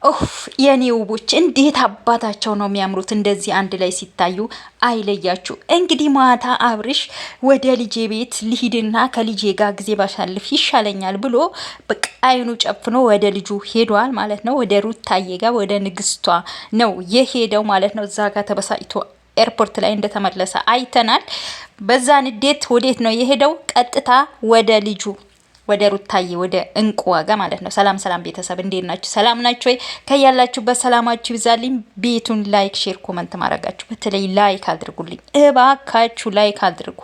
ኦፍ የኔ ውቦች እንዴት አባታቸው ነው የሚያምሩት! እንደዚህ አንድ ላይ ሲታዩ አይለያችሁ። እንግዲህ ማታ አብርሽ ወደ ልጄ ቤት ልሂድና ከልጄ ጋር ጊዜ ባሳልፍ ይሻለኛል ብሎ በቃ አይኑ ጨፍኖ ወደ ልጁ ሄዷል ማለት ነው። ወደ ሩታዬ ጋር ወደ ንግስቷ ነው የሄደው ማለት ነው። እዛ ጋር ተበሳጭቶ ኤርፖርት ላይ እንደተመለሰ አይተናል። በዛ ንዴት ወዴት ነው የሄደው? ቀጥታ ወደ ልጁ ወደ ሩታዬ ወደ እንቁ ዋጋ ማለት ነው። ሰላም ሰላም ቤተሰብ እንዴት ናችሁ? ሰላም ናችሁ ወይ? ከያላችሁበት ሰላማችሁ ይብዛልኝ። ቤቱን ላይክ፣ ሼር፣ ኮመንት ማድረጋችሁ በተለይ ላይክ አድርጉልኝ እባካችሁ፣ ላይክ አድርጉ።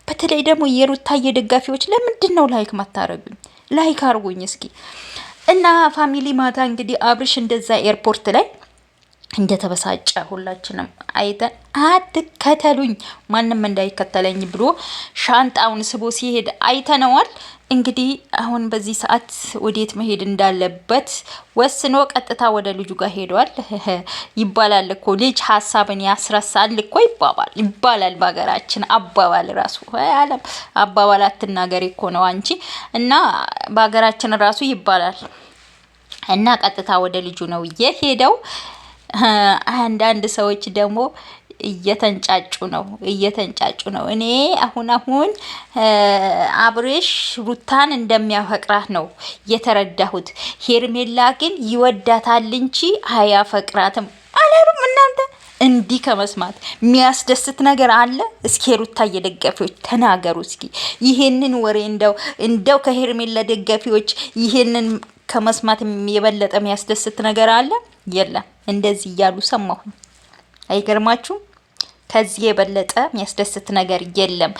በተለይ ደግሞ የሩታዬ ደጋፊዎች ለምንድን ነው ላይክ ማታረጉኝ? ላይክ አድርጉኝ እስኪ። እና ፋሚሊ ማታ እንግዲህ አብርሽ እንደዛ ኤርፖርት ላይ እንደተበሳጨ ሁላችንም አይተን አትከተሉኝ ማንም እንዳይከተለኝ ብሎ ሻንጣውን ስቦ ሲሄድ አይተነዋል። እንግዲህ አሁን በዚህ ሰዓት ወዴት መሄድ እንዳለበት ወስኖ ቀጥታ ወደ ልጁ ጋር ሄዷል። ይባላል እኮ ልጅ ሀሳብን ያስረሳል እኮ ይባላል በሀገራችን አባባል ራሱ አለም አባባል አትናገሪ እኮ ነው አንቺ። እና በሀገራችን ራሱ ይባላል። እና ቀጥታ ወደ ልጁ ነው የሄደው። አንዳንድ ሰዎች ደግሞ እየተንጫጩ ነው። እኔ አሁን አብርሽ ሩታን እንደሚያፈቅራት ነው የተረዳሁት። ሄርሜላ ግን ይወዳታል እንጂ አያፈቅራትም አላሉም እናንተ? እንዲህ ከመስማት የሚያስደስት ነገር አለ? እስኪ ሩታ ደጋፊዎች ተናገሩ እስኪ። ይሄንን ወሬ እንደው ከሄርሜላ ደጋፊዎች ይሄንን ከመስማት የበለጠ የሚያስደስት ነገር አለ? የለም። እንደዚህ እያሉ ሰማሁ። አይገርማችሁም? ከዚህ የበለጠ የሚያስደስት ነገር የለም።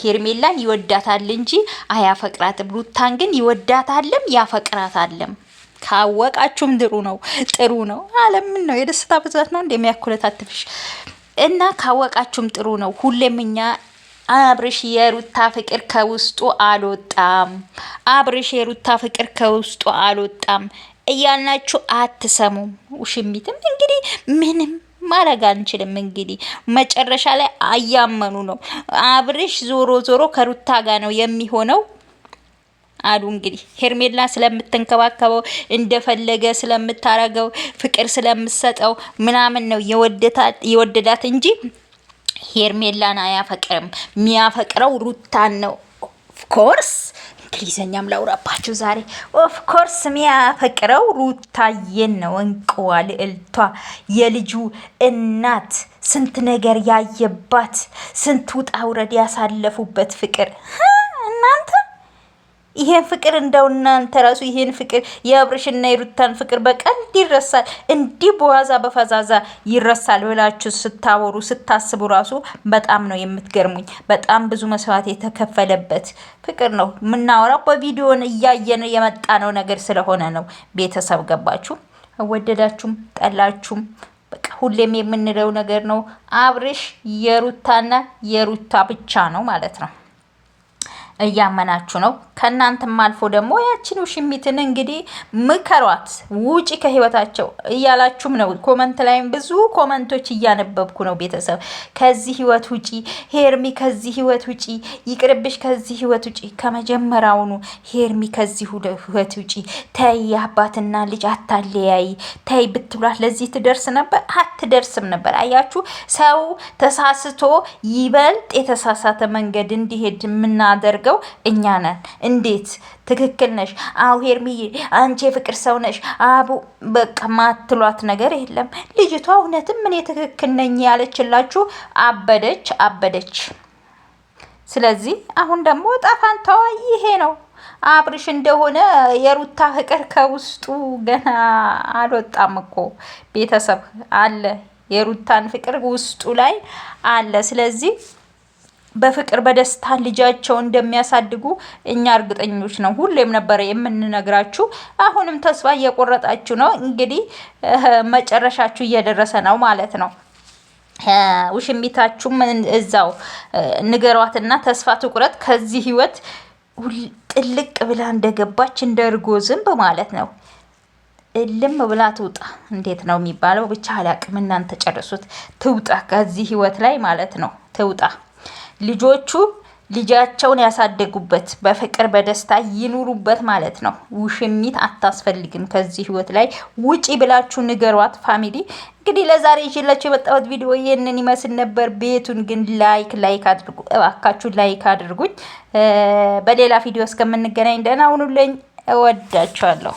ሄርሜላን ይወዳታል እንጂ አያፈቅራትም። ሩታን ግን ይወዳታልም ያፈቅራታልም። ካወቃችሁም ጥሩ ነው። አለምን ነው የደስታ ብዛት ነው እንደሚያኮለታትፍሽ እና ካወቃችሁም ጥሩ ነው። ሁሌም እኛ አብርሽ የሩታ ፍቅር ከውስጡ አልወጣም፣ አብርሽ የሩታ ፍቅር ከውስጡ አልወጣም እያልናችሁ አትሰሙም። ውሽሚትም እንግዲህ ምንም ማረግ አንችልም። እንግዲህ መጨረሻ ላይ አያመኑ ነው። አብርሽ ዞሮ ከሩታ ጋር ነው የሚሆነው አሉ። እንግዲህ ሄርሜላ ስለምትንከባከበው እንደፈለገ ስለምታረገው ፍቅር ስለምትሰጠው ምናምን ነው የወደዳት እንጂ ሄርሜላን አያፈቅርም። የሚያፈቅረው ሩታን ነው። ኦፍኮርስ እንግሊዘኛም ላውራባችሁ ዛሬ። ኦፍኮርስ የሚያፈቅረው ሩታዬን ነው። እንቁዋ ልዕልቷ፣ የልጁ እናት፣ ስንት ነገር ያየባት፣ ስንት ውጣ ውረድ ያሳለፉበት ፍቅር እናንተ ይሄን ፍቅር እንደው እናንተ ራሱ ይሄን ፍቅር የአብርሽና የሩታን ፍቅር በቀልድ ይረሳል? እንዲህ በዋዛ በፈዛዛ ይረሳል ብላችሁ ስታወሩ ስታስቡ ራሱ በጣም ነው የምትገርሙኝ። በጣም ብዙ መስዋዕት የተከፈለበት ፍቅር ነው የምናወራው። በቪዲዮን እያየን የመጣ ነው ነገር ስለሆነ ነው። ቤተሰብ ገባችሁ? ወደዳችሁም ጠላችሁም በቃ ሁሌም የምንለው ነገር ነው። አብርሽ የሩታና የሩታ ብቻ ነው ማለት ነው። እያመናችሁ ነው። ከናንተም አልፎ ደግሞ ያችን ውሽሚትን እንግዲህ ምከሯት፣ ውጪ ከህይወታቸው እያላችሁም ነው። ኮመንት ላይም ብዙ ኮመንቶች እያነበብኩ ነው። ቤተሰብ ከዚህ ህይወት ውጪ፣ ሄርሚ ከዚህ ህይወት ውጪ፣ ይቅርብሽ ከዚህ ህይወት ውጪ። ከመጀመሪያውኑ ሄርሚ ከዚህ ህይወት ውጪ፣ ተይ አባትና ልጅ አታለያይ፣ ተይ ብትሏት ለዚህ ትደርስ ነበር? አትደርስም ነበር። አያችሁ፣ ሰው ተሳስቶ ይበልጥ የተሳሳተ መንገድ እንዲሄድ የምናደርገው እኛ ነን። እንዴት ትክክል ነሽ? አው ሄርሚዬ አንቺ የፍቅር ሰው ነሽ። አቡ በቃ ማትሏት ነገር የለም። ልጅቷ እውነትም እኔ ትክክል ነኝ ያለችላችሁ አበደች። ስለዚህ አሁን ደግሞ ጣፋንታዋ ይሄ ነው። አብርሽ እንደሆነ የሩታ ፍቅር ከውስጡ ገና አልወጣም እኮ ቤተሰብ አለ። የሩታን ፍቅር ውስጡ ላይ አለ። ስለዚህ በፍቅር በደስታ ልጃቸው እንደሚያሳድጉ እኛ እርግጠኞች ነው። ሁሌም ነበር የምንነግራችሁ። አሁንም ተስፋ እየቆረጣችሁ ነው። እንግዲህ መጨረሻችሁ እየደረሰ ነው ማለት ነው። ውሽሚታችሁም እዛው ንገሯትና ተስፋ ትቁረጥ ከዚህ ህይወት ጥልቅ ብላ እንደገባች እንደ እርጎ ዝንብ ማለት ነው። እልም ብላ ትውጣ። እንዴት ነው የሚባለው? ብቻ አላቅም። እናንተ ጨርሱት። ትውጣ ከዚህ ህይወት ላይ ማለት ነው። ትውጣ። ልጆቹ ልጃቸውን ያሳደጉበት በፍቅር በደስታ ይኑሩበት ማለት ነው። ውሽሚት አታስፈልግም። ከዚህ ህይወት ላይ ውጪ ብላችሁ ንገሯት ፋሚሊ። እንግዲህ ለዛሬ ይዤላችሁ የመጣሁት ቪዲዮ ይህንን ይመስል ነበር። ቤቱን ግን ላይክ አድርጉ እባካችሁ፣ ላይክ አድርጉኝ። በሌላ ቪዲዮ እስከምንገናኝ ደህና ሁኑልኝ። እወዳችኋለሁ።